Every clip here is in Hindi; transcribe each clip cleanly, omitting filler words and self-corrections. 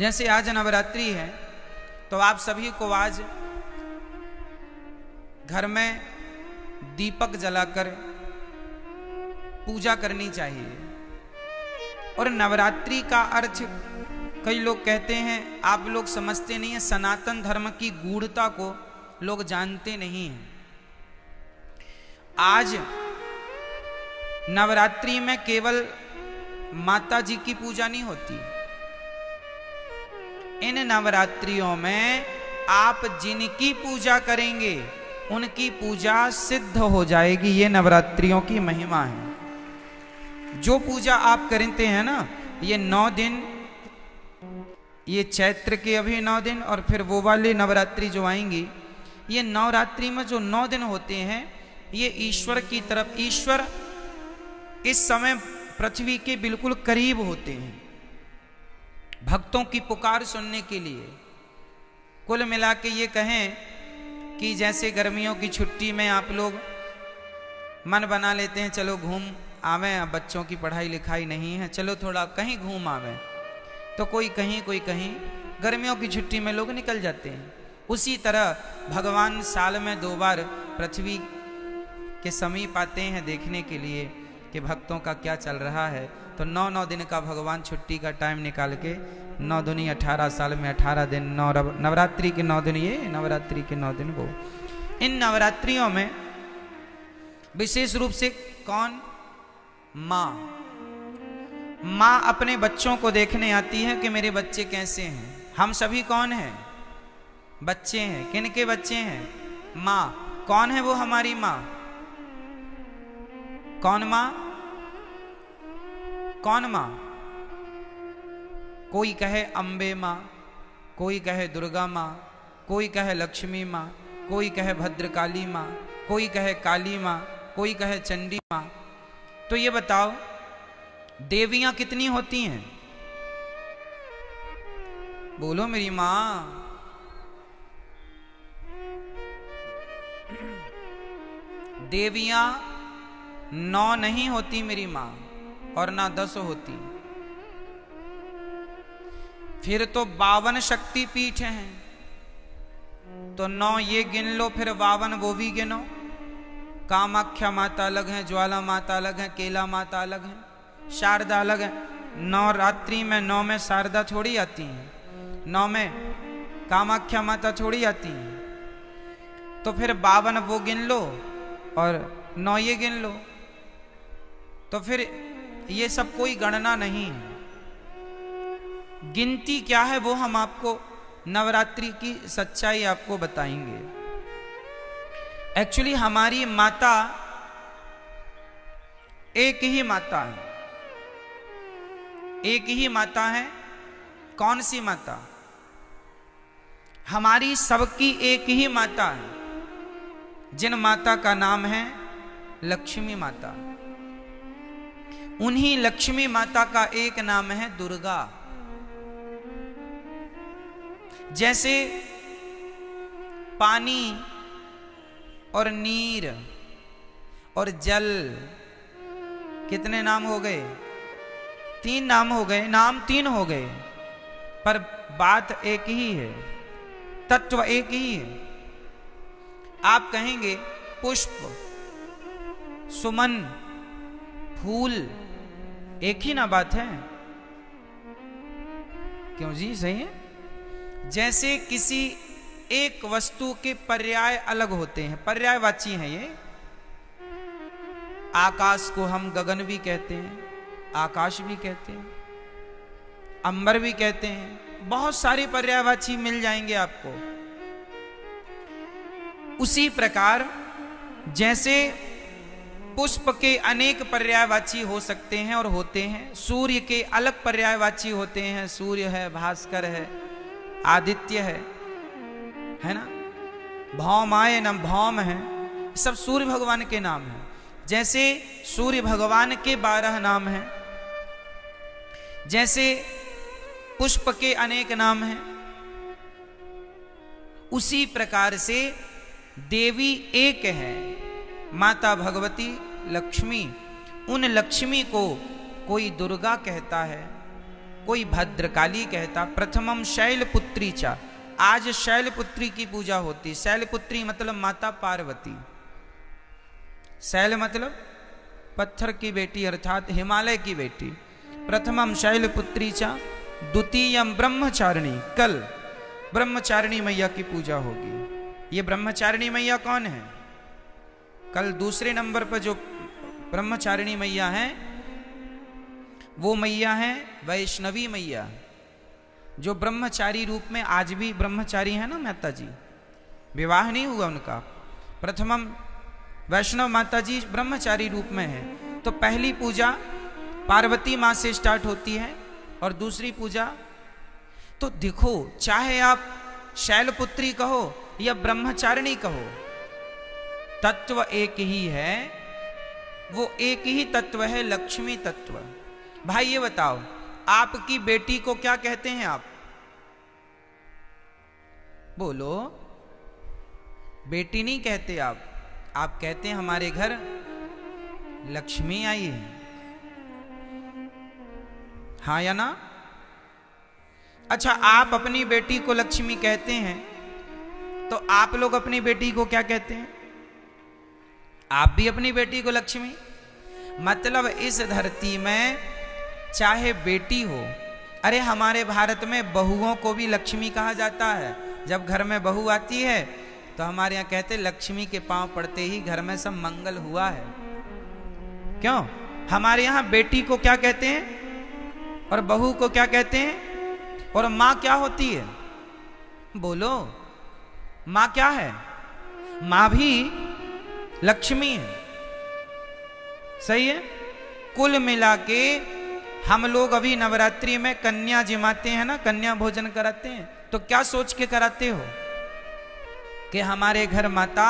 जैसे आज नवरात्रि है तो आप सभी को आज घर में दीपक जलाकर पूजा करनी चाहिए। और नवरात्रि का अर्थ कई लोग कहते हैं, आप लोग समझते नहीं है, सनातन धर्म की गूढ़ता को लोग जानते नहीं हैं। आज नवरात्रि में केवल माता जी की पूजा नहीं होती। इन नवरात्रियों में आप जिनकी पूजा करेंगे उनकी पूजा सिद्ध हो जाएगी। ये नवरात्रियों की महिमा है। जो पूजा आप करते हैं ना, ये 9 दिन, ये चैत्र के अभी 9 दिन और फिर वो वाली नवरात्रि जो आएंगी, ये नवरात्रि में जो 9 दिन होते हैं, ये ईश्वर की तरफ, ईश्वर इस समय पृथ्वी के बिल्कुल करीब होते हैं भक्तों की पुकार सुनने के लिए। कुल मिला के ये कहें कि जैसे गर्मियों की छुट्टी में आप लोग मन बना लेते हैं, चलो घूम आवें, अब बच्चों की पढ़ाई लिखाई नहीं है, चलो थोड़ा कहीं घूम आवें, तो कोई कहीं कोई कहीं गर्मियों की छुट्टी में लोग निकल जाते हैं। उसी तरह भगवान साल में 2 बार पृथ्वी के समीप आते हैं देखने के लिए कि भक्तों का क्या चल रहा है। तो 9 दिन का भगवान छुट्टी का टाइम निकाल के 9 दूनी 18 साल में 18 दिन, नवरात्रि के 9 दिन ये, नवरात्रि के 9 दिन वो। इन नवरात्रियों में विशेष रूप से कौन? माँ। माँ अपने बच्चों को देखने आती है कि मेरे बच्चे कैसे हैं। हम सभी कौन हैं? बच्चे हैं। किन के बच्चे हैं? माँ। कौन है वो हमारी माँ? कौन माँ? कौन माँ? कोई कहे अम्बे माँ, कोई कहे दुर्गा माँ, कोई कहे लक्ष्मी माँ, कोई कहे भद्रकाली माँ, कोई कहे काली माँ, कोई कहे चंडी माँ। तो ये बताओ, देवियां कितनी होती हैं? बोलो मेरी माँ। देवियां 9 नहीं होती मेरी माँ, और ना 10 होती। फिर तो 52 शक्ति पीठ हैं। तो 9 ये गिन लो, फिर 52 वो भी गिनो। कामाख्या माता अलग है, ज्वाला माता अलग है, केला माता अलग है, शारदा अलग है। नवरात्रि में 9 में शारदा थोड़ी आती है, 9 में कामाख्या माता थोड़ी आती है। तो फिर 52 वो गिन लो और 9 ये गिन लो। तो फिर ये सब कोई गणना नहीं है। गिनती क्या है वो हम आपको नवरात्रि की सच्चाई आपको बताएंगे। एक्चुअली हमारी माता एक ही माता है, एक ही माता है। कौन सी माता? हमारी सबकी एक ही माता है, जिन माता का नाम है लक्ष्मी माता। उन्हीं लक्ष्मी माता का एक नाम है दुर्गा। जैसे पानी और नीर और जल, कितने नाम हो गए? 3 नाम हो गए, नाम 3 हो गए, पर बात एक ही है, तत्व एक ही है। आप कहेंगे पुष्प, सुमन, फूल, एक ही ना बात है? क्यों जी? सही है। जैसे किसी एक वस्तु के पर्याय अलग होते हैं, पर्यायवाची हैं ये। आकाश को हम गगन भी कहते हैं, आकाश भी कहते हैं, अंबर भी कहते हैं, बहुत सारे पर्यायवाची मिल जाएंगे आपको। उसी प्रकार जैसे पुष्प के अनेक पर्यायवाची हो सकते हैं और होते हैं, सूर्य के अलग पर्यायवाची होते हैं, सूर्य है, भास्कर है, आदित्य है ना, भौमाय न भौम है, सब सूर्य भगवान के नाम हैं। जैसे सूर्य भगवान के 12 नाम हैं, जैसे पुष्प के अनेक नाम हैं, उसी प्रकार से देवी एक है, माता भगवती लक्ष्मी। उन लक्ष्मी को कोई दुर्गा कहता है, कोई भद्रकाली कहता। प्रथमम शैलपुत्री चा, आज शैलपुत्री की पूजा होती। शैलपुत्री मतलब माता पार्वती। शैल मतलब पत्थर की बेटी अर्थात हिमालय की बेटी। प्रथमम शैलपुत्री चा द्वितीयम ब्रह्मचारिणी, कल ब्रह्मचारिणी मैया की पूजा होगी। ये ब्रह्मचारिणी मैया कौन है? कल दूसरे नंबर पर जो ब्रह्मचारिणी मैया है वो मैया है वैष्णवी मैया, जो ब्रह्मचारी रूप में आज भी ब्रह्मचारी है ना माता जी, विवाह नहीं हुआ उनका। प्रथमम वैष्णव माता जी ब्रह्मचारी रूप में है। तो पहली पूजा पार्वती माँ से स्टार्ट होती है और दूसरी पूजा, तो देखो चाहे आप शैलपुत्री कहो या ब्रह्मचारिणी कहो, तत्व एक ही है। वो एक ही तत्व है, लक्ष्मी तत्व। भाई ये बताओ, आपकी बेटी को क्या कहते हैं आप? बोलो। बेटी नहीं कहते आप कहते हैं हमारे घर लक्ष्मी आई है। हाँ या ना? अच्छा, आप अपनी बेटी को लक्ष्मी कहते हैं, तो आप लोग अपनी बेटी को क्या कहते हैं? आप भी अपनी बेटी को लक्ष्मी। मतलब इस धरती में चाहे बेटी हो, अरे हमारे भारत में बहुओं को भी लक्ष्मी कहा जाता है। जब घर में बहू आती है तो हमारे यहाँ कहते लक्ष्मी के पांव पड़ते ही घर में सब मंगल हुआ है। क्यों? हमारे यहाँ बेटी को क्या कहते हैं और बहू को क्या कहते हैं? और माँ क्या होती है? बोलो, माँ क्या है? माँ भी लक्ष्मी है। सही है। कुल मिला के हम लोग अभी नवरात्रि में कन्या जिमाते हैं ना, कन्या भोजन कराते हैं, तो क्या सोच के कराते हो कि हमारे घर माता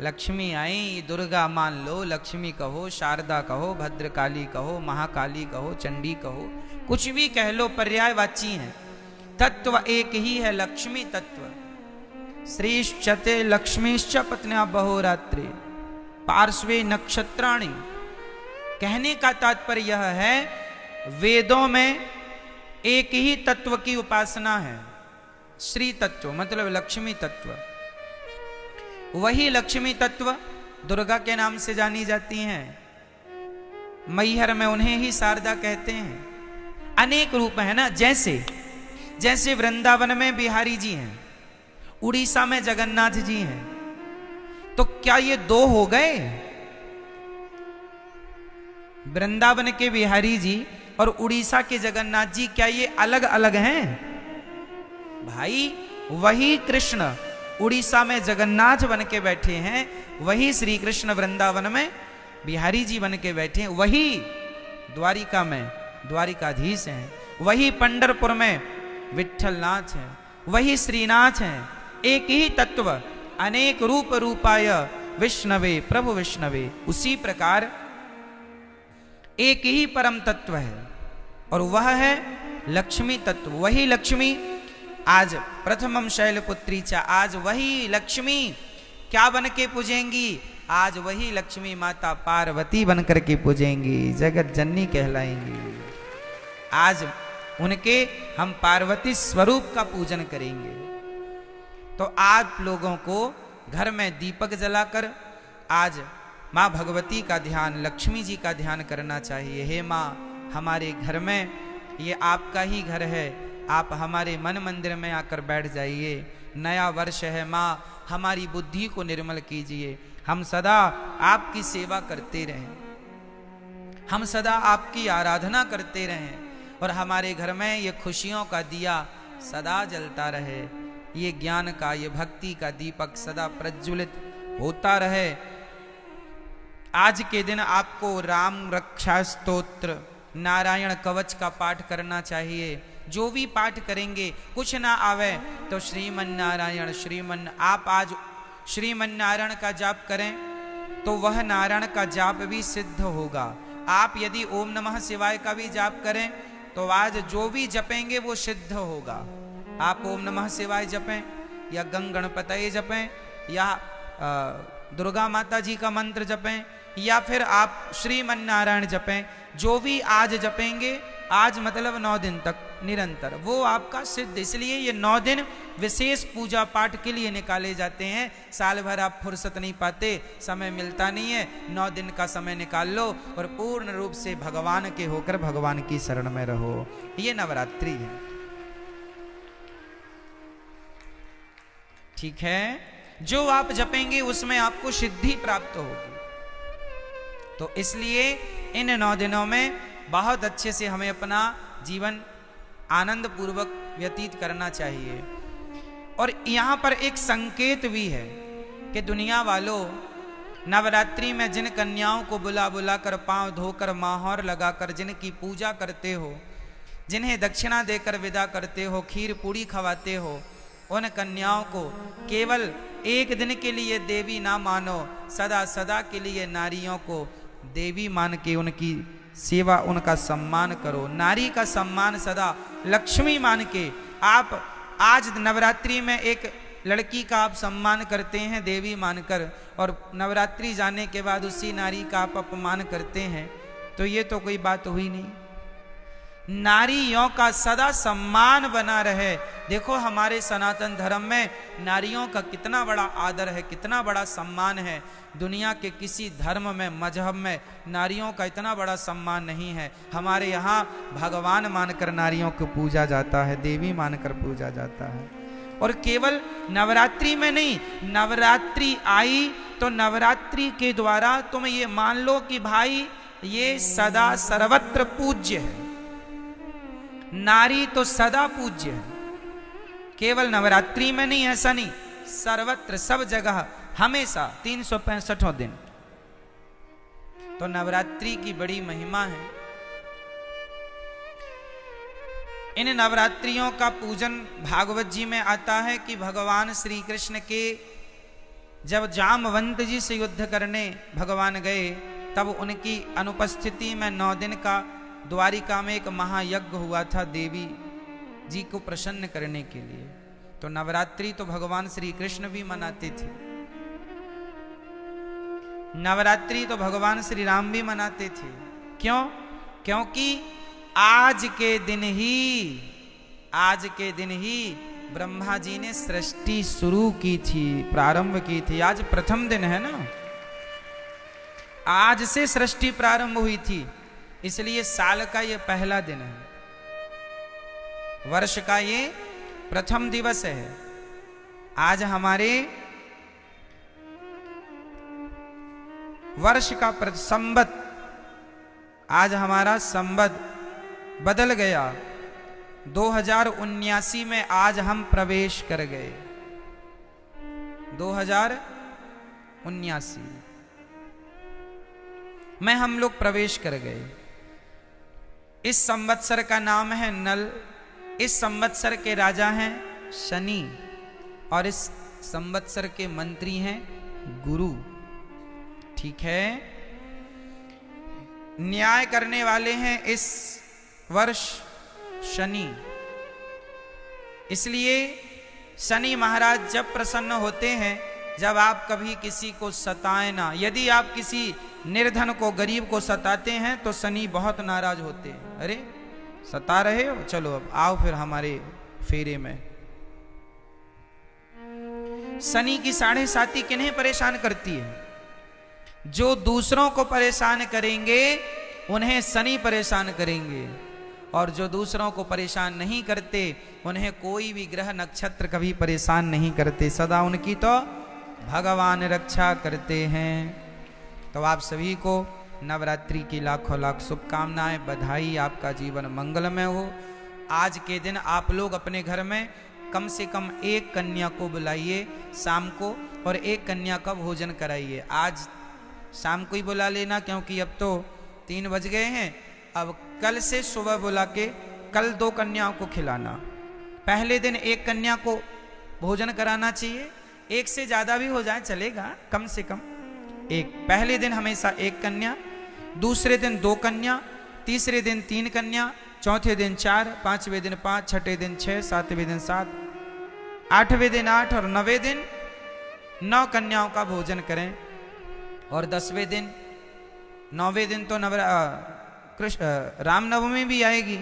लक्ष्मी आई। दुर्गा मान लो, लक्ष्मी कहो, शारदा कहो, भद्रकाली कहो, महाकाली कहो, चंडी कहो, कुछ भी कह लो, पर्यायवाची हैं। तत्व एक ही है, लक्ष्मी तत्व। श्रीश्चते लक्ष्मीश्च पत्न्या बहोरात्रि पार्श्वे नक्षत्राणि। कहने का तात्पर्य यह है, वेदों में एक ही तत्व की उपासना है, श्री तत्व मतलब लक्ष्मी तत्व। वही लक्ष्मी तत्व दुर्गा के नाम से जानी जाती हैं। मैहर में उन्हें ही शारदा कहते हैं। अनेक रूप है ना, जैसे वृंदावन में बिहारी जी हैं, उड़ीसा में जगन्नाथ जी हैं, तो क्या ये दो हो गए? वृंदावन के बिहारी जी और उड़ीसा के जगन्नाथ जी क्या ये अलग अलग हैं? भाई वही कृष्ण उड़ीसा में जगन्नाथ बन के बैठे हैं, वही श्री कृष्ण वृंदावन में बिहारी जी बन के बैठे हैं, वही द्वारिका में द्वारिकाधीश हैं, वही पंढरपुर में विठ्ठलनाथ हैं, वही श्रीनाथ हैं। एक ही तत्व, अनेक रूप रूपाय विष्णवे प्रभु विष्णवे। उसी प्रकार एक ही परम तत्व है और वह है लक्ष्मी तत्व। वही लक्ष्मी आज प्रथमम शैलपुत्री चा, आज वही लक्ष्मी क्या बन के पूजेंगी? आज वही लक्ष्मी माता पार्वती बन करके पूजेंगी, जगत जननी कहलाएंगी। आज उनके हम पार्वती स्वरूप का पूजन करेंगे। तो आप लोगों को घर में दीपक जलाकर आज माँ भगवती का ध्यान, लक्ष्मी जी का ध्यान करना चाहिए। हे माँ, हमारे घर में ये आपका ही घर है, आप हमारे मन मंदिर में आकर बैठ जाइए। नया वर्ष है माँ, हमारी बुद्धि को निर्मल कीजिए। हम सदा आपकी सेवा करते रहें, हम सदा आपकी आराधना करते रहें और हमारे घर में ये खुशियों का दिया सदा जलता रहे, ये ज्ञान का, ये भक्ति का दीपक सदा प्रज्वलित होता रहे। आज के दिन आपको राम रक्षा स्तोत्र, नारायण कवच का पाठ करना चाहिए। जो भी पाठ करेंगे, कुछ ना आवे तो श्रीमन नारायण आप आज श्रीमन नारायण का जाप करें तो वह नारायण का जाप भी सिद्ध होगा। आप यदि ओम नमः शिवाय का भी जाप करें तो आज जो भी जपेंगे वो सिद्ध होगा। आप ओम नमः शिवाय जपें या गंग गणपतये जपें या दुर्गा माता जी का मंत्र जपें या फिर आप श्रीमन नारायण जपें, जो भी आज जपेंगे, आज मतलब 9 दिन तक निरंतर, वो आपका सिद्ध। इसलिए ये 9 दिन विशेष पूजा पाठ के लिए निकाले जाते हैं। साल भर आप फुर्सत नहीं पाते, समय मिलता नहीं है, 9 दिन का समय निकाल लो और पूर्ण रूप से भगवान के होकर भगवान की शरण में रहो। ये नवरात्रि है, ठीक है। जो आप जपेंगे उसमें आपको सिद्धि प्राप्त होगी। तो इसलिए इन 9 दिनों में बहुत अच्छे से हमें अपना जीवन आनंद पूर्वक व्यतीत करना चाहिए। और यहाँ पर एक संकेत भी है कि दुनिया वालों, नवरात्रि में जिन कन्याओं को बुला बुला कर, पांव धोकर, माहौर लगाकर जिनकी पूजा करते हो, जिन्हें दक्षिणा देकर विदा करते हो, खीर पूड़ी खवाते हो, उन कन्याओं को केवल एक दिन के लिए देवी ना मानो, सदा सदा के लिए नारियों को देवी मान के उनकी सेवा, उनका सम्मान करो। नारी का सम्मान सदा लक्ष्मी मान के आप आज नवरात्रि में एक लड़की का आप सम्मान करते हैं देवी मानकर, और नवरात्रि जाने के बाद उसी नारी का आप अपमान करते हैं, तो ये तो कोई बात हुई नहीं। नारियों का सदा सम्मान बना रहे। देखो हमारे सनातन धर्म में नारियों का कितना बड़ा आदर है, कितना बड़ा सम्मान है। दुनिया के किसी धर्म में, मजहब में नारियों का इतना बड़ा सम्मान नहीं है। हमारे यहाँ भगवान मानकर नारियों को पूजा जाता है, देवी मानकर पूजा जाता है। और केवल नवरात्रि में नहीं, नवरात्रि आई तो नवरात्रि के द्वारा तुम ये मान लो कि भाई ये सदा सर्वत्र पूज्य है। नारी तो सदा पूज्य है, केवल नवरात्रि में नहीं, ऐसा नहीं, सर्वत्र, सब जगह, हमेशा 365 दिन। तो नवरात्रि की बड़ी महिमा है। इन नवरात्रियों का पूजन भागवत जी में आता है कि भगवान श्री कृष्ण के जब जामवंत जी से युद्ध करने भगवान गए, तब उनकी अनुपस्थिति में 9 दिन का द्वारिका में एक महायज्ञ हुआ था देवी जी को प्रसन्न करने के लिए। तो नवरात्रि तो भगवान श्री कृष्ण भी मनाते थे, नवरात्रि तो भगवान श्री राम भी मनाते थे। क्यों? क्योंकि आज के दिन ही ब्रह्मा जी ने सृष्टि शुरू की थी, प्रारंभ की थी। आज प्रथम दिन है ना, आज से सृष्टि प्रारंभ हुई थी, इसलिए साल का ये पहला दिन है, वर्ष का ये प्रथम दिवस है। आज हमारे वर्ष का संवत, आज हमारा संवत बदल गया। 2079 में आज हम प्रवेश कर गए। 2079 में हम लोग प्रवेश कर गए। इस संवत्सर का नाम है नल। इस संवत्सर के राजा हैं शनि और इस संवत्सर के मंत्री हैं गुरु, ठीक है। न्याय करने वाले हैं इस वर्ष शनि। इसलिए शनि महाराज जब प्रसन्न होते हैं, जब आप कभी किसी को सताएं ना। यदि आप किसी निर्धन को, गरीब को सताते हैं तो शनि बहुत नाराज होते हैं। अरे सता रहे हो, चलो अब आओ फिर हमारे फेरे में। शनि की 7.5 किन्हें परेशान करती है? जो दूसरों को परेशान करेंगे उन्हें शनि परेशान करेंगे, और जो दूसरों को परेशान नहीं करते उन्हें कोई भी ग्रह नक्षत्र कभी परेशान नहीं करते। सदा उनकी तो भगवान रक्षा करते हैं। तो आप सभी को नवरात्रि की लाखों लाख शुभकामनाएं, बधाई, आपका जीवन मंगलमय हो। आज के दिन आप लोग अपने घर में कम से कम एक कन्या को बुलाइए शाम को, और एक कन्या का भोजन कराइए। आज शाम को ही बुला लेना, क्योंकि अब तो 3 बज गए हैं। अब कल से सुबह बुला के कल 2 कन्याओं को खिलाना। पहले दिन एक कन्या को भोजन कराना चाहिए, एक से ज्यादा भी हो जाए चलेगा, कम से कम एक। पहले दिन हमेशा एक कन्या, दूसरे दिन 2 कन्या, तीसरे दिन 3 कन्या, चौथे दिन 4, 5वें दिन 5, छठे दिन 6, 7वें दिन 7, 8वें दिन 8 और 9वें दिन 9 कन्याओं का भोजन करें। और 10वें दिन 9वें दिन तो रामनवमी भी आएगी,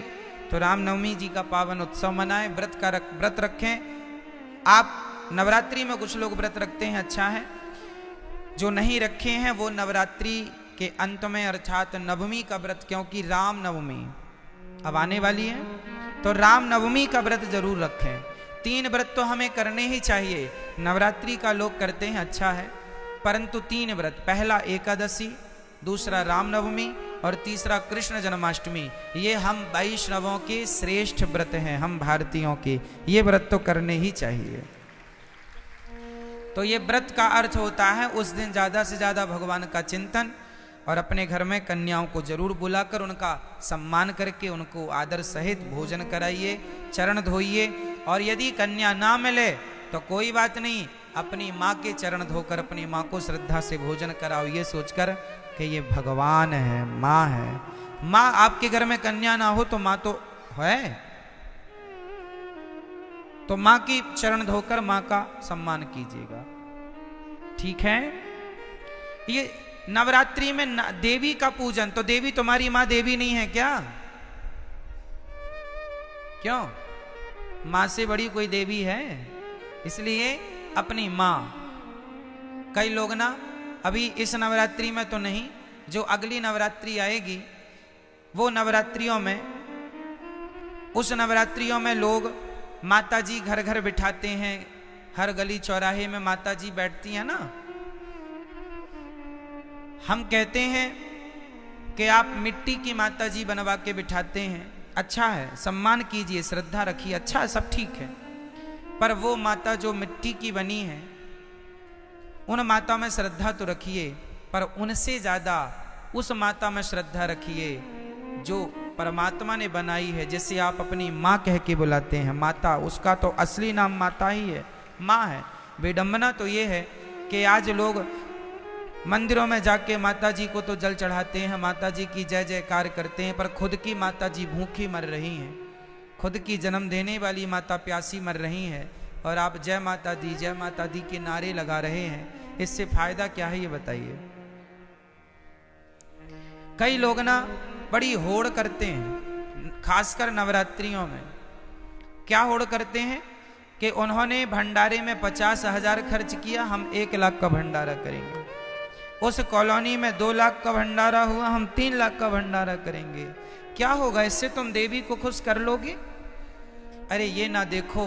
तो रामनवमी जी का पावन उत्सव मनाएं, व्रत रखें। आप नवरात्रि में कुछ लोग व्रत रखते हैं, अच्छा है। जो नहीं रखे हैं वो नवरात्रि के अंत में अर्थात नवमी का व्रत, क्योंकि रामनवमी अब आने वाली है, तो रामनवमी का व्रत जरूर रखें। 3 व्रत तो हमें करने ही चाहिए। नवरात्रि का लोग करते हैं, अच्छा है, परंतु 3 व्रत, पहला एकादशी, दूसरा रामनवमी और तीसरा कृष्ण जन्माष्टमी, ये हम वैष्णवों के श्रेष्ठ व्रत हैं, हम भारतीयों के, ये व्रत तो करने ही चाहिए। तो ये व्रत का अर्थ होता है उस दिन ज़्यादा से ज़्यादा भगवान का चिंतन, और अपने घर में कन्याओं को जरूर बुलाकर उनका सम्मान करके उनको आदर सहित भोजन कराइए, चरण धोइए। और यदि कन्या ना मिले तो कोई बात नहीं, अपनी माँ के चरण धोकर अपनी माँ को श्रद्धा से भोजन कराओ, ये सोचकर कि ये भगवान है, माँ है। माँ आपके घर में कन्या ना हो तो माँ तो है, तो माँ की चरण धोकर माँ का सम्मान कीजिएगा, ठीक है। ये नवरात्रि में देवी का पूजन, तो देवी तुम्हारी माँ देवी नहीं है क्या? क्यों? माँ से बड़ी कोई देवी है? इसलिए अपनी माँ, कई लोग ना अभी इस नवरात्रि में तो नहीं, जो अगली नवरात्रि आएगी वो नवरात्रियों में, उस नवरात्रियों में लोग माता जी घर घर बिठाते हैं, हर गली चौराहे में माता जी बैठती हैं ना। हम कहते हैं कि आप मिट्टी की माता जी बनवा के बिठाते हैं, अच्छा है, सम्मान कीजिए, श्रद्धा रखिए, अच्छा है, सब ठीक है, पर वो माता जो मिट्टी की बनी है उन माता में श्रद्धा तो रखिए, पर उनसे ज़्यादा उस माता में श्रद्धा रखिए जो परमात्मा ने बनाई है, जिसे आप अपनी माँ कह के बुलाते हैं। माता, उसका तो असली नाम माता ही है, माँ है। विडंबना तो ये है कि आज लोग मंदिरों में जाके माता जी को तो जल चढ़ाते हैं, माता जी की जय जयकार करते हैं, पर खुद की माता जी भूखी मर रही हैं, खुद की जन्म देने वाली माता प्यासी मर रही है, और आप जय माता दी के नारे लगा रहे हैं। इससे फायदा क्या है ये बताइए। कई लोग ना बड़ी होड़ करते हैं, खासकर नवरात्रियों में। क्या होड़ करते हैं कि उन्होंने भंडारे में 50,000 खर्च किया, हम 1 लाख का भंडारा करेंगे। उस कॉलोनी में 2 लाख का भंडारा हुआ, हम 3 लाख का भंडारा करेंगे। क्या होगा इससे? तुम देवी को खुश कर लोगे? अरे ये ना देखो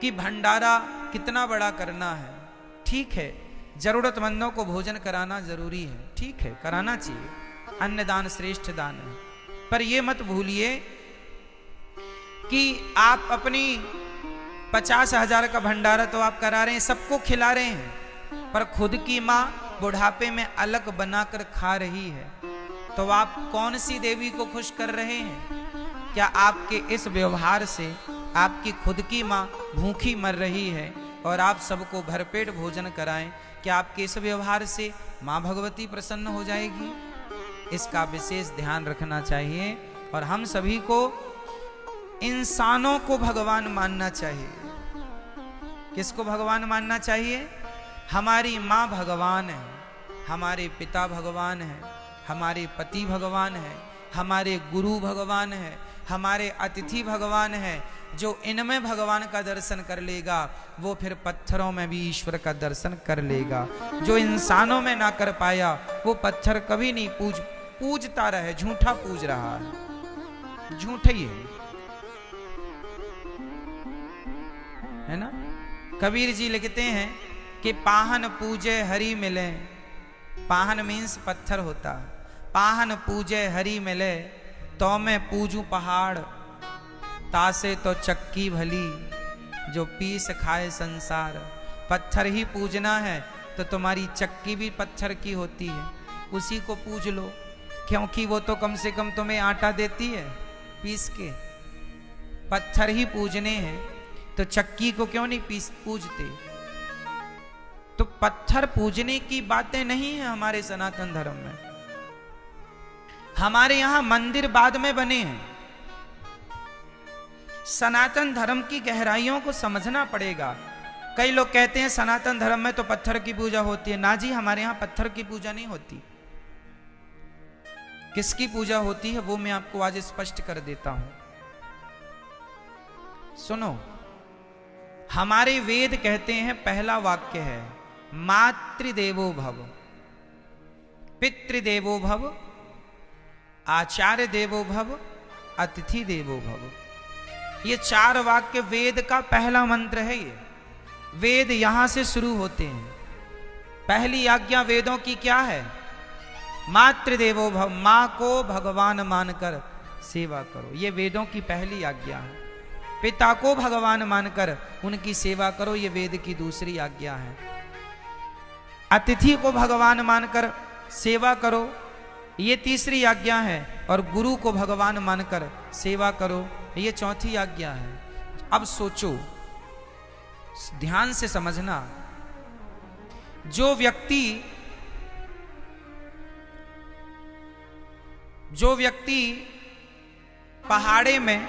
कि भंडारा कितना बड़ा करना है, ठीक है, जरूरतमंदों को भोजन कराना जरूरी है, ठीक है, कराना चाहिए, अन्नदान श्रेष्ठ दान है, पर ये मत भूलिए कि आप अपनी 50,000 का भंडारा तो आप करा रहे हैं, सबको खिला रहे हैं, पर खुद की माँ बुढ़ापे में अलग बनाकर खा रही है, तो आप कौन सी देवी को खुश कर रहे हैं? क्या आपके इस व्यवहार से आपकी खुद की माँ भूखी मर रही है और आप सबको भरपेट भोजन कराएं, क्या आपके इस व्यवहार से माँ भगवती प्रसन्न हो जाएगी? इसका विशेष ध्यान रखना चाहिए। और हम सभी को इंसानों को भगवान मानना चाहिए। किसको भगवान मानना चाहिए? हमारी माँ भगवान है, हमारे पिता भगवान है, हमारे पति भगवान है, हमारे गुरु भगवान है, हमारे अतिथि भगवान है। जो इनमें भगवान का दर्शन कर लेगा वो फिर पत्थरों में भी ईश्वर का दर्शन कर लेगा। जो इंसानों में ना कर पाया वो पत्थर कभी नहीं पूजता रहे, झूठा पूज रहा है, झूठे ही है ना। कबीर जी लिखते हैं कि पाहन पूजे हरि मिले, पाहन मीन्स पत्थर होता, पाहन पूजे हरि मिले तो मैं पूजू पहाड़, तासे तो चक्की भली जो पीस खाए संसार। पत्थर ही पूजना है तो तुम्हारी चक्की भी पत्थर की होती है, उसी को पूज लो, क्योंकि वो तो कम से कम तुम्हें आटा देती है पीस के। पत्थर ही पूजने हैं तो चक्की को क्यों नहीं पूजते? तो पत्थर पूजने की बातें नहीं है हमारे सनातन धर्म में। हमारे यहां मंदिर बाद में बने हैं। सनातन धर्म की गहराइयों को समझना पड़ेगा। कई लोग कहते हैं सनातन धर्म में तो पत्थर की पूजा होती है। ना जी, हमारे यहां पत्थर की पूजा नहीं होती। किसकी पूजा होती है वो मैं आपको आज स्पष्ट कर देता हूं। सुनो, हमारे वेद कहते हैं, पहला वाक्य है मातृदेवो भव, पितृदेवो भव, आचार्य देवो भव, अतिथि देवो भव। ये 4 वाक्य वेद का पहला मंत्र है। ये वेद यहां से शुरू होते हैं। पहली आज्ञा वेदों की क्या है? मातृदेवो भव, मां को भगवान मानकर सेवा करो, ये वेदों की पहली आज्ञा है। पिता को भगवान मानकर उनकी सेवा करो, ये वेद की दूसरी आज्ञा है। अतिथि को भगवान मानकर सेवा करो, ये तीसरी आज्ञा है। और गुरु को भगवान मानकर सेवा करो, ये चौथी आज्ञा है। अब सोचो, ध्यान से समझना, जो व्यक्ति पहाड़े में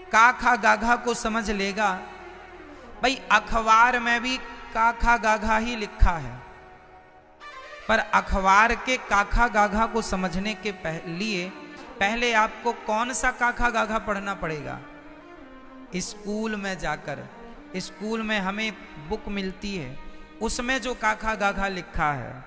काखा गाघा को समझ लेगा, भाई अखबार में भी काखा गाघा ही लिखा है, पर अखबार के काखा गाघा को समझने के लिए पहले आपको कौन सा काखा गाघा पढ़ना पड़ेगा? स्कूल में जाकर, स्कूल में हमें बुक मिलती है, उसमें जो काखा गाघा लिखा है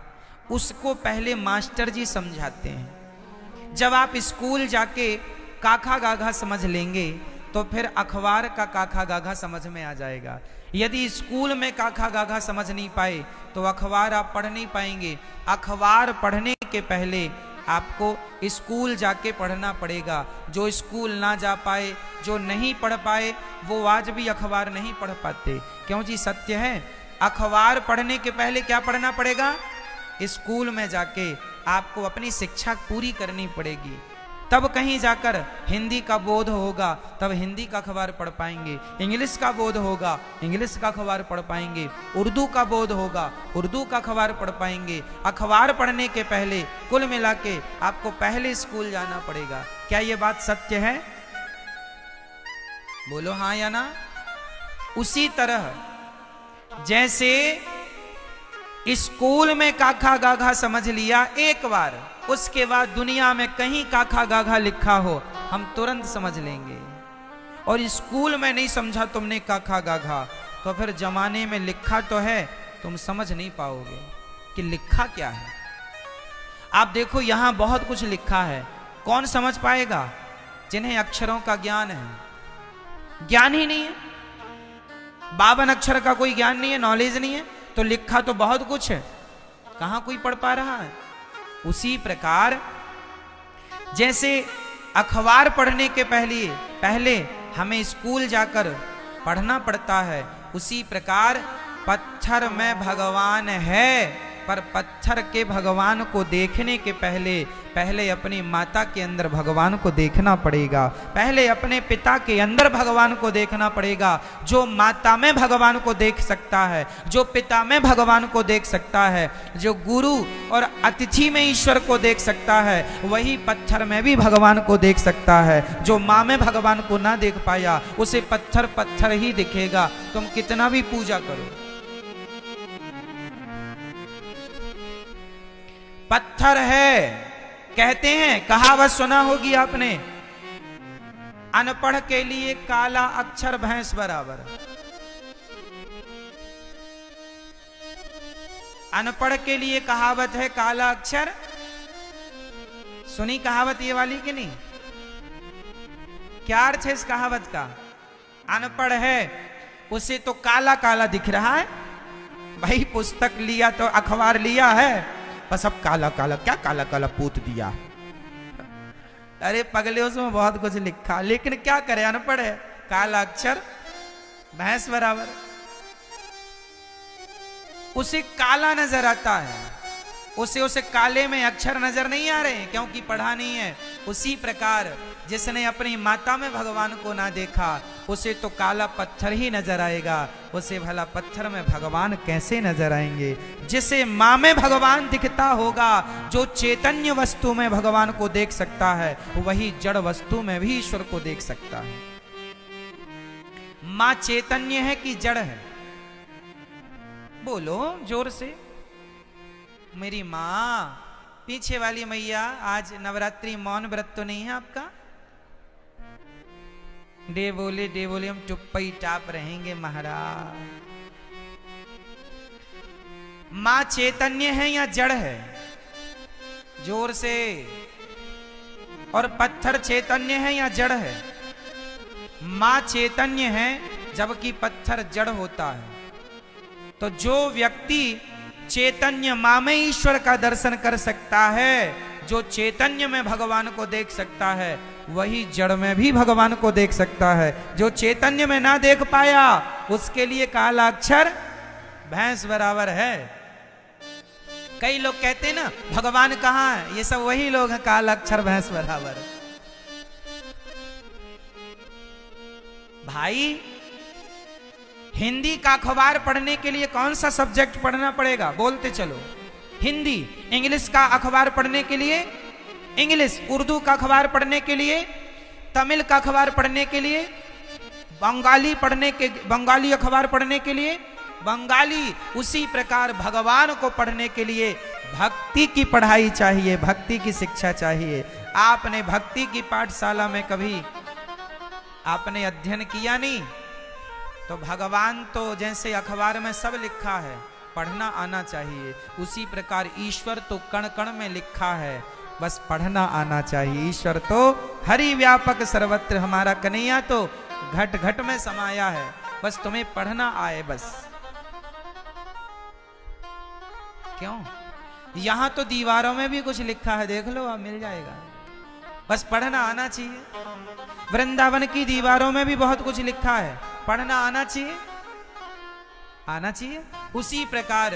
उसको पहले मास्टर जी समझाते हैं। जब आप स्कूल जाके काखा गाघा समझ लेंगे तो फिर अखबार का काखा गाघा समझ में आ जाएगा। यदि स्कूल में काखा गाघा समझ नहीं पाए तो अखबार आप पढ़ नहीं पाएंगे। अखबार पढ़ने के पहले आपको स्कूल जाके पढ़ना पड़ेगा। जो स्कूल ना जा पाए, जो नहीं पढ़ पाए, वो आज भी अखबार नहीं पढ़ पाते। क्यों जी? सत्य है। अखबार पढ़ने के पहले क्या पढ़ना पड़ेगा? स्कूल में जाके आपको अपनी शिक्षा पूरी करनी पड़ेगी, तब कहीं जाकर हिंदी का बोध होगा, तब हिंदी का अखबार पढ़ पाएंगे। इंग्लिश का बोध होगा, इंग्लिश का अखबार पढ़ पाएंगे। उर्दू का बोध होगा, उर्दू का अखबार पढ़ पाएंगे। अखबार पढ़ने के पहले कुल मिला के आपको पहले स्कूल जाना पड़ेगा। क्या ये बात सत्य है? बोलो हाँ या ना। उसी तरह जैसे स्कूल में काखा गाघा समझ लिया एक बार, उसके बाद दुनिया में कहीं काखा गाघा लिखा हो हम तुरंत समझ लेंगे। और स्कूल में नहीं समझा तुमने काखा गाघा तो फिर जमाने में लिखा तो है, तुम समझ नहीं पाओगे कि लिखा क्या है। आप देखो यहां बहुत कुछ लिखा है, कौन समझ पाएगा? जिन्हें अक्षरों का ज्ञान है। ज्ञान ही नहीं है, 52 अक्षर का कोई ज्ञान नहीं है, नॉलेज नहीं है, तो लिखा तो बहुत कुछ है, कहां कोई पढ़ पा रहा है। उसी प्रकार जैसे अखबार पढ़ने के पहले हमें स्कूल जाकर पढ़ना पड़ता है, उसी प्रकार पत्थर में भगवान है, पर पत्थर के भगवान को देखने के पहले अपनी माता के अंदर भगवान को देखना पड़ेगा। पहले अपने पिता के अंदर भगवान को देखना पड़ेगा। जो माता में भगवान को देख सकता है, जो पिता में भगवान को देख सकता है, जो गुरु और अतिथि में ईश्वर को देख सकता है, वही पत्थर में भी भगवान को देख सकता है। जो माँ में भगवान को ना देख पाया उसे पत्थर ही दिखेगा, तुम कितना भी पूजा करो। पत्थर है, कहते हैं, कहावत सुना होगी आपने, अनपढ़ के लिए काला अक्षर भैंस बराबर। अनपढ़ के लिए कहावत है काला अक्षर। सुनी कहावत ये वाली कि नहीं? क्या अर्थ है इस कहावत का? अनपढ़ है उसे तो काला काला दिख रहा है। भाई पुस्तक लिया तो अखबार लिया है, बस अब काला काला, क्या काला काला पूत दिया। अरे पगले उसमें बहुत कुछ लिखा, लेकिन क्या करे, अनपढ़ है, काला अक्षर भैंस बराबर। उसे काला नजर आता है, उसे काले में अक्षर नजर नहीं आ रहे क्योंकि पढ़ा नहीं है। उसी प्रकार जिसने अपनी माता में भगवान को ना देखा उसे तो काला पत्थर ही नजर आएगा, उसे भला पत्थर में भगवान कैसे नजर आएंगे? जिसे माँ में भगवान दिखता होगा, जो चैतन्य वस्तु में भगवान को देख सकता है, वही जड़ वस्तु में भी ईश्वर को देख सकता है। माँ चैतन्य है कि जड़ है? बोलो जोर से। मेरी माँ पीछे वाली मैया, आज नवरात्रि मौन व्रत तो नहीं है आपका? डे बोले हम टुप्पई टाप रहेंगे महाराज। मां चैतन्य है या जड़ है? जोर से। और पत्थर चैतन्य है या जड़ है? मां चैतन्य है जबकि पत्थर जड़ होता है। तो जो व्यक्ति चैतन्य मां में ईश्वर का दर्शन कर सकता है, जो चैतन्य में भगवान को देख सकता है, वही जड़ में भी भगवान को देख सकता है। जो चैतन्य में ना देख पाया, उसके लिए काला अक्षर भैंस बराबर है। कई लोग कहते हैं ना भगवान कहाँ है, ये सब वही लोग हैं काला अक्षर भैंस बराबर। भाई हिंदी का अखबार पढ़ने के लिए कौन सा सब्जेक्ट पढ़ना पड़ेगा? बोलते चलो। हिंदी। इंग्लिश का अखबार पढ़ने के लिए इंग्लिश, उर्दू का अखबार पढ़ने के लिए तमिल का अखबार पढ़ने के लिए, बंगाली अखबार पढ़ने के लिए बंगाली। उसी प्रकार भगवान को पढ़ने के लिए भक्ति की पढ़ाई चाहिए, भक्ति की शिक्षा चाहिए। आपने भक्ति की पाठशाला में कभी आपने अध्ययन किया नहीं, तो भगवान तो जैसे अखबार में सब लिखा है, पढ़ना आना चाहिए। उसी प्रकार ईश्वर तो कण कण में लिखा है, बस पढ़ना आना चाहिए। ईश्वर तो हरि व्यापक सर्वत्र, हमारा कन्हैया तो घट घट में समाया है, बस तुम्हें पढ़ना आए बस। क्यों? यहां तो दीवारों में भी कुछ लिखा है, देख लो आप, मिल जाएगा, बस पढ़ना आना चाहिए। वृंदावन की दीवारों में भी बहुत कुछ लिखा है, पढ़ना आना चाहिए, आना चाहिए। उसी प्रकार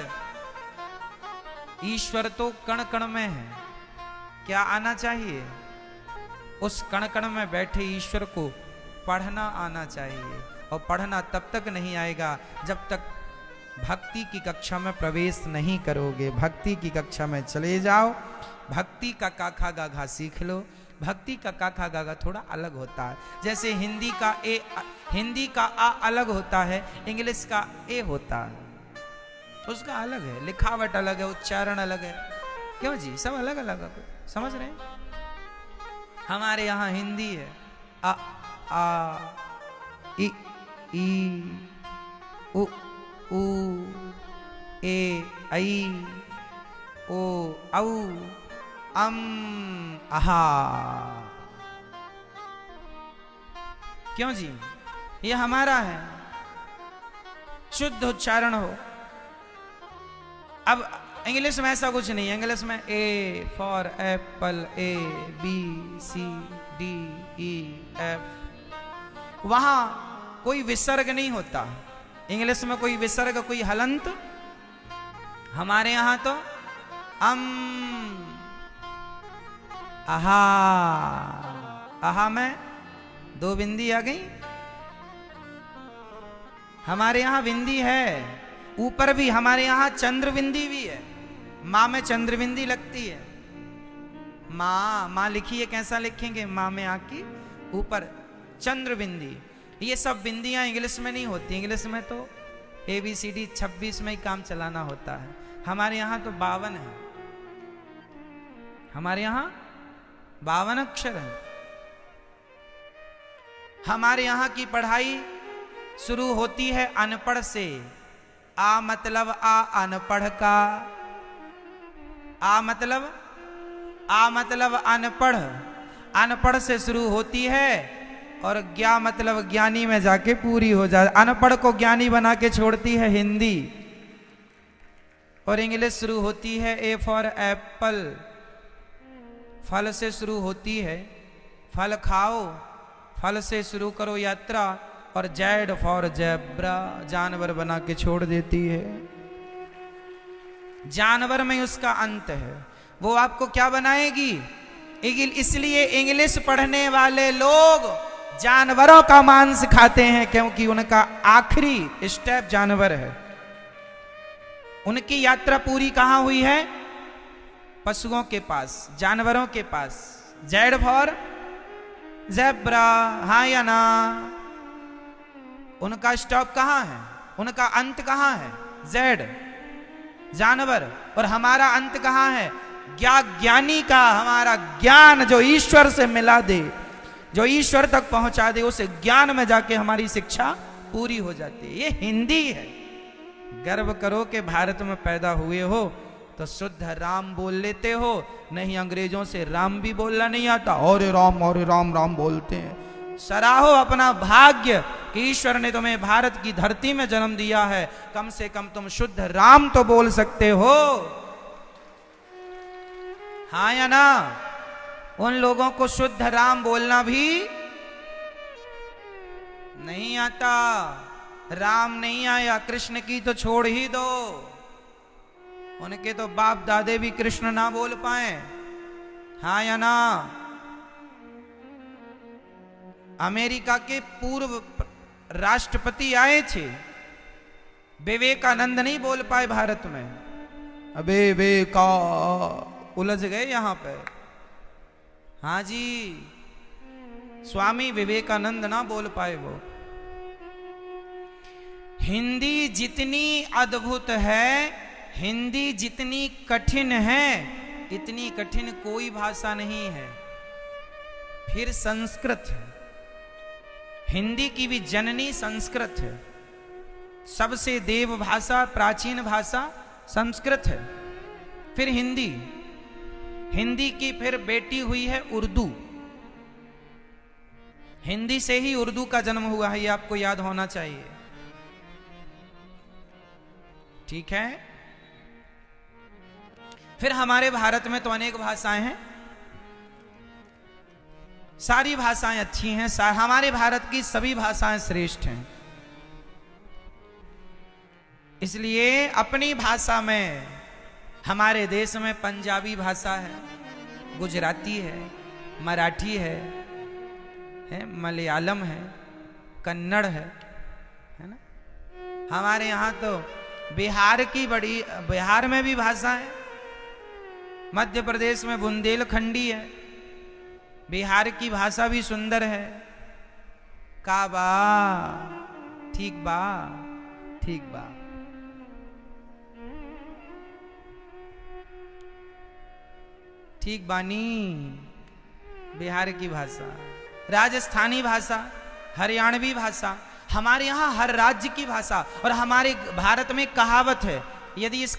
ईश्वर तो कण कण में है, क्या आना चाहिए? उस कण कण में बैठे ईश्वर को पढ़ना आना चाहिए। और पढ़ना तब तक नहीं आएगा जब तक भक्ति की कक्षा में प्रवेश नहीं करोगे। भक्ति की कक्षा में चले जाओ, भक्ति का काखा गाघा सीख लो। भक्ति का काखा गाघा थोड़ा अलग होता है। जैसे हिंदी का आ अलग होता है, इंग्लिश का ए होता है, उसका अलग है, लिखावट अलग है, उच्चारण अलग है। क्यों जी? सब अलग अलग है, समझ रहे हैं? हमारे यहाँ हिंदी है आ आ इ ई उ ऊ ए ऐ ओ औ अम आहा। क्यों जी? ये हमारा है, शुद्ध उच्चारण हो। अब इंग्लिश में ऐसा कुछ नहीं है। इंग्लिश में A for apple, A B C D E F, वहां कोई विसर्ग नहीं होता। इंग्लिश में कोई विसर्ग, कोई हलंत। हमारे यहां तो आहा, आहा में दो बिंदी आ गई। हमारे यहां बिंदी है, ऊपर भी हमारे यहां चंद्र बिंदी भी है। मां में चंद्र बिंदी लगती है। मां लिखिए, कैसा लिखेंगे? मां में आकी ऊपर चंद्र बिंदी। ये सब बिंदियां इंग्लिश में नहीं होती। इंग्लिश में तो ABCD 26 में ही काम चलाना होता है। हमारे यहां तो 52 है। हमारे यहां 52 अक्षर है। हमारे यहां की पढ़ाई शुरू होती है अनपढ़ से। आ मतलब आ अनपढ़ का, आ मतलब अनपढ़, अनपढ़ से शुरू होती है और ज्ञा मतलब ज्ञानी में जाके पूरी हो जाए। अनपढ़ को ज्ञानी बना के छोड़ती है हिंदी। और इंग्लिश शुरू होती है ए फॉर एप्पल, फल से शुरू होती है, फल खाओ, फल से शुरू करो यात्रा। और जेड फॉर जेब्रा, जानवर बना के छोड़ देती है। जानवर में उसका अंत है, वो आपको क्या बनाएगी? इसलिए इंग्लिश पढ़ने वाले लोग जानवरों का मांस खाते हैं, क्योंकि उनका आखिरी स्टेप जानवर है। उनकी यात्रा पूरी कहां हुई है? पशुओं के पास, जानवरों के पास। जेड फॉर जेब्रा, हाँ या ना? उनका स्टॉप कहां है? उनका अंत कहां है? जेड, जानवर। और हमारा अंत कहां है? ज्ञानी का हमारा ज्ञान जो ईश्वर से मिला दे, जो ईश्वर तक पहुंचा दे, उस ज्ञान में जाके हमारी शिक्षा पूरी हो जाती है। ये हिंदी है। गर्व करो कि भारत में पैदा हुए हो तो शुद्ध राम बोल लेते हो, नहीं अंग्रेजों से राम भी बोलना नहीं आता, और राम राम बोलते हैं। सराहो अपना भाग्य कि ईश्वर ने तुम्हें भारत की धरती में जन्म दिया है, कम से कम तुम शुद्ध राम तो बोल सकते हो, हाँ या ना? उन लोगों को शुद्ध राम बोलना भी नहीं आता। राम नहीं आया, कृष्ण की तो छोड़ ही दो, उनके तो बाप दादे भी कृष्ण ना बोल पाए, हाँ या ना? अमेरिका के पूर्व राष्ट्रपति आए थे, विवेकानंद नहीं बोल पाए भारत में, अबे विवेका उलझ गए यहां पे, हाँ जी, स्वामी विवेकानंद ना बोल पाए वो। हिंदी जितनी अद्भुत है, हिंदी जितनी कठिन है, इतनी कठिन कोई भाषा नहीं है। फिर संस्कृत है, हिंदी की भी जननी संस्कृत है, सबसे देव भाषा, प्राचीन भाषा संस्कृत है। फिर हिंदी, हिंदी की फिर बेटी हुई है उर्दू, हिंदी से ही उर्दू का जन्म हुआ है, ये आपको याद होना चाहिए, ठीक है? फिर हमारे भारत में तो अनेक भाषाएं हैं, सारी भाषाएं अच्छी हैं, हमारे भारत की सभी भाषाएं श्रेष्ठ हैं। इसलिए अपनी भाषा में, हमारे देश में पंजाबी भाषा है, गुजराती है, मराठी है, मलयालम है, कन्नड़ है ना? हमारे यहाँ तो बिहार की बड़ी, बिहार में भी भाषा है, मध्य प्रदेश में बुंदेलखंडी है, बिहार की भाषा भी सुंदर है। का बा, ठीक बा, ठीक बा। ठीक बानी, बिहार की भाषा, राजस्थानी भाषा, हरियाणवी भाषा, हमारे यहाँ हर राज्य की भाषा। और हमारे भारत में कहावत है, यदि इस